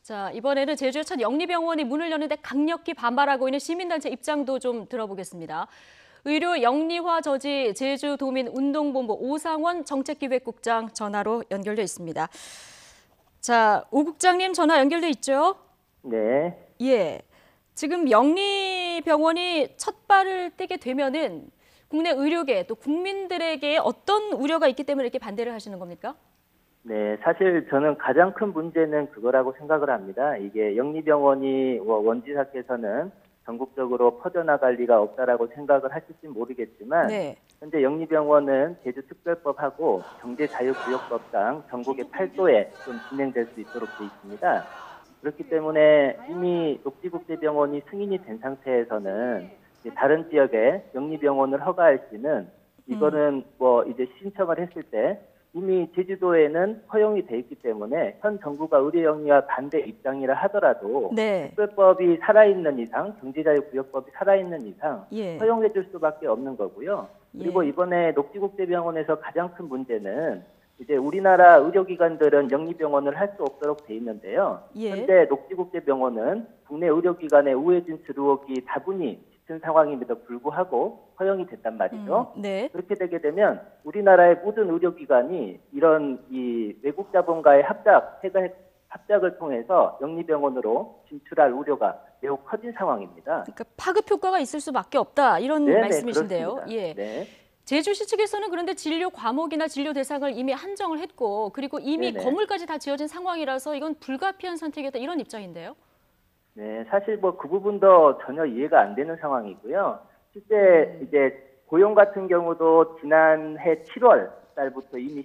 자, 이번에는 제주의 첫 영리병원이 문을 여는데 강력히 반발하고 있는 시민단체 입장도 좀 들어보겠습니다. 의료 영리화 저지 제주도민운동본부 오상원 정책기획국장 전화로 연결돼 있습니다. 자, 오 국장님 전화 연결돼 있죠? 네. 예. 지금 영리병원이 첫 발을 떼게 되면은 국내 의료계 또 국민들에게 어떤 우려가 있기 때문에 이렇게 반대를 하시는 겁니까? 네, 사실 저는 가장 큰 문제는 그거라고 생각을 합니다. 이게 영리병원이 원지사께서는 전국적으로 퍼져나갈 리가 없다라고 생각을 하실지 모르겠지만 네. 현재 영리병원은 제주특별법하고 경제자유구역법상 전국의 8도에 좀 진행될 수 있도록 되어 있습니다. 그렇기 때문에 이미 녹지국제병원이 승인이 된 상태에서는 이제 다른 지역에 영리병원을 허가할 시는 이거는 이제 신청을 했을 때 이미 제주도에는 허용이 돼 있기 때문에 현 정부가 의료 영리화 반대 입장이라 하더라도 네. 특별법이 살아있는 이상, 경제자유구역법이 살아있는 이상 예. 허용해 줄 수밖에 없는 거고요. 그리고 예. 이번에 녹지국제병원에서 가장 큰 문제는 이제 우리나라 의료기관들은 영리병원을 할 수 없도록 돼 있는데요. 예. 현재 녹지국제병원은 국내 의료기관의 우회 진출 의혹이 다분히 짙은 상황임에도 불구하고 허용이 됐단 말이죠. 네. 그렇게 되게 되면 우리나라의 모든 의료기관이 이런 이 외국 자본가의 합작을 통해서 영리병원으로 진출할 우려가 매우 커진 상황입니다. 그러니까 파급 효과가 있을 수밖에 없다 이런 네네, 말씀이신데요. 그렇습니다. 예. 네. 제주시 측에서는 그런데 진료 과목이나 진료 대상을 이미 한정을 했고 그리고 이미 네네. 건물까지 다 지어진 상황이라서 이건 불가피한 선택이다 이런 입장인데요. 네, 사실 그 부분도 전혀 이해가 안 되는 상황이고요. 실제 이제 고용 같은 경우도 지난해 7월 달부터 이미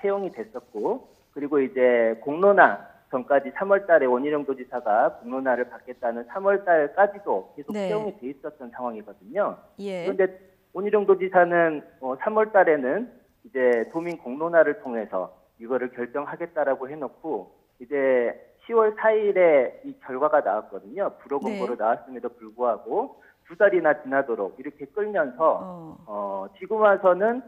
채용이 됐었고, 그리고 이제 공론화 전까지 3월 달에 원희룡 도지사가 공론화를 받겠다는 3월 달까지도 계속 네. 채용이 돼 있었던 상황이거든요. 예. 그런데 원희룡 도지사는 3월 달에는 이제 도민 공론화를 통해서 이거를 결정하겠다라고 해놓고 이제 10월 4일에 이 결과가 나왔거든요. 불허 공고로 네. 나왔음에도 불구하고 2달이나 지나도록 이렇게 끌면서 지금 와서는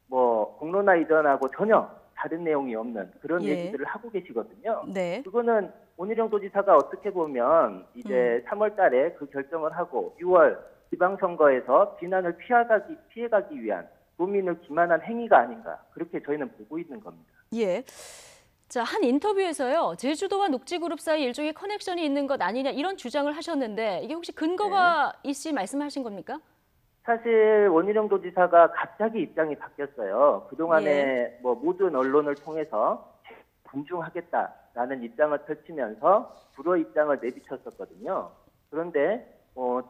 공론화 이전하고 전혀 다른 내용이 없는 그런 예. 얘기들을 하고 계시거든요. 네. 그거는 원희룡 도지사가 어떻게 보면 이제 3월 달에 그 결정을 하고 6월 지방선거에서 비난을 피해가기 위한 도민을 기만한 행위가 아닌가 그렇게 저희는 보고 있는 겁니다. 예. 자, 한 인터뷰에서요. 제주도와 녹지그룹 사이 일종의 커넥션이 있는 것 아니냐 이런 주장을 하셨는데 이게 혹시 근거가 있이 말씀하신 겁니까? 사실 원희룡 도지사가 갑자기 입장이 바뀌었어요. 그동안에 모든 언론을 통해서 존중하겠다라는 입장을 펼치면서 불허 입장을 내비쳤었거든요. 그런데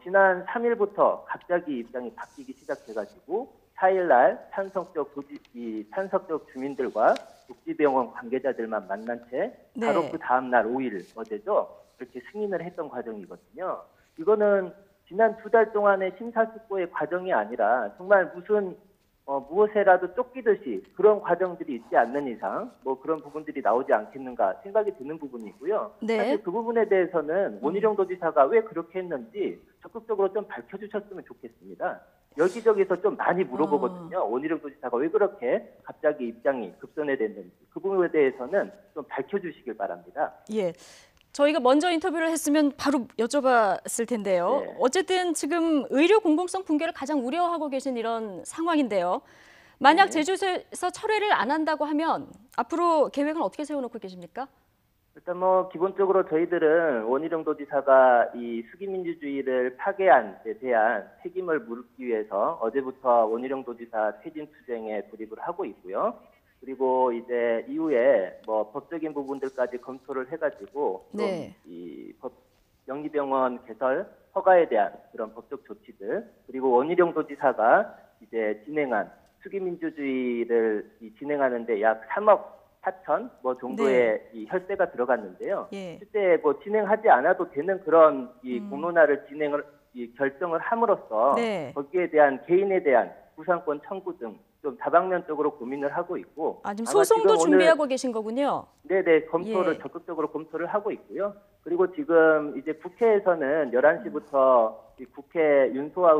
지난 3일부터 갑자기 입장이 바뀌기 시작해가지고 4일날 찬석적 주민들과 녹지병원 관계자들만 만난 채 바로 네. 그 다음날 5일 어제죠. 그렇게 승인을 했던 과정이거든요. 이거는 지난 2달 동안의 심사숙고의 과정이 아니라 정말 무슨 무엇에라도 쫓기듯이 그런 과정들이 있지 않는 이상 그런 부분들이 나오지 않겠는가 생각이 드는 부분이고요. 네. 사실 그 부분에 대해서는 원희룡 도지사가 왜 그렇게 했는지 적극적으로 좀 밝혀주셨으면 좋겠습니다. 여기저기서 좀 많이 물어보거든요. 원희룡 도지사가 왜 그렇게 갑자기 입장이 급선회 됐는지 그 부분에 대해서는 좀 밝혀주시길 바랍니다. 예. 저희가 먼저 인터뷰를 했으면 바로 여쭤봤을 텐데요. 네. 어쨌든 지금 의료 공공성 붕괴를 가장 우려하고 계신 이런 상황인데요. 만약 네. 제주에서 철회를 안 한다고 하면 앞으로 계획은 어떻게 세워놓고 계십니까? 일단 기본적으로 저희들은 원희룡 도지사가 이 수기민주주의를 파괴한 데 대한 책임을 물기 위해서 어제부터 원희룡 도지사 퇴진 투쟁에 돌입을 하고 있고요. 그리고 이제 이후에 법적인 부분들까지 검토를 해가지고 네. 이 영리병원 개설 허가에 대한 그런 법적 조치들 그리고 원희룡 도지사가 이제 진행한 수기민주주의를 진행하는데 약 3억 4천 정도의 이 혈세가 들어갔는데요. 예. 실제 진행하지 않아도 되는 그런 이 공론화를 결정을 함으로써 네. 거기에 대한 개인에 대한 구상권 청구 등 좀 다방면적으로 고민을 하고 있고 아, 지금 아마 소송도 지금 준비하고 계신 거군요. 네네, 검토를 예. 적극적으로 검토를 하고 있고요. 그리고 지금 이제 국회에서는 11시부터 국회 윤소아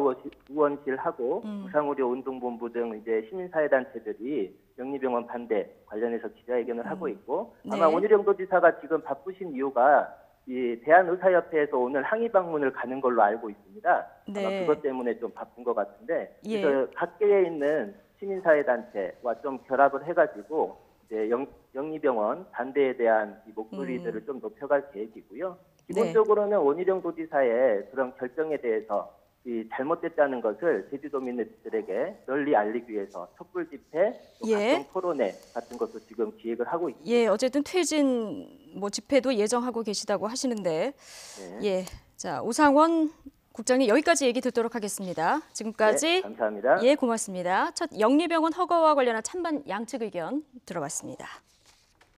의원실하고 부상의료 운동본부 등 이제 시민사회단체들이 영리병원 반대 관련해서 기자회견을 하고 있고 아마 네. 원희룡 도지사가 지금 바쁘신 이유가 이 대한의사협회에서 오늘 항의 방문을 가는 걸로 알고 있습니다. 아마 네. 그것 때문에 좀 바쁜 것 같은데 예. 그래서 각계에 있는 시민사회단체와 좀 결합을 해가지고 이제 영리병원 반대에 대한 이 목소리들을 좀 높여갈 계획이고요. 기본적으로는 원희룡 도지사의 그런 결정에 대해서 이 잘못됐다는 것을 제주도민들에게 널리 알리기 위해서 촛불 집회, 또 예. 각종 토론회 같은 것도 지금 기획을 하고 있습니다. 예, 어쨌든 퇴진 뭐 집회도 예정하고 계시다고 하시는데, 네. 예, 자 오상원 국장님 여기까지 얘기 듣도록 하겠습니다. 지금까지 네, 감사합니다. 예, 고맙습니다. 첫 영리병원 허가와 관련한 찬반 양측 의견 들어봤습니다.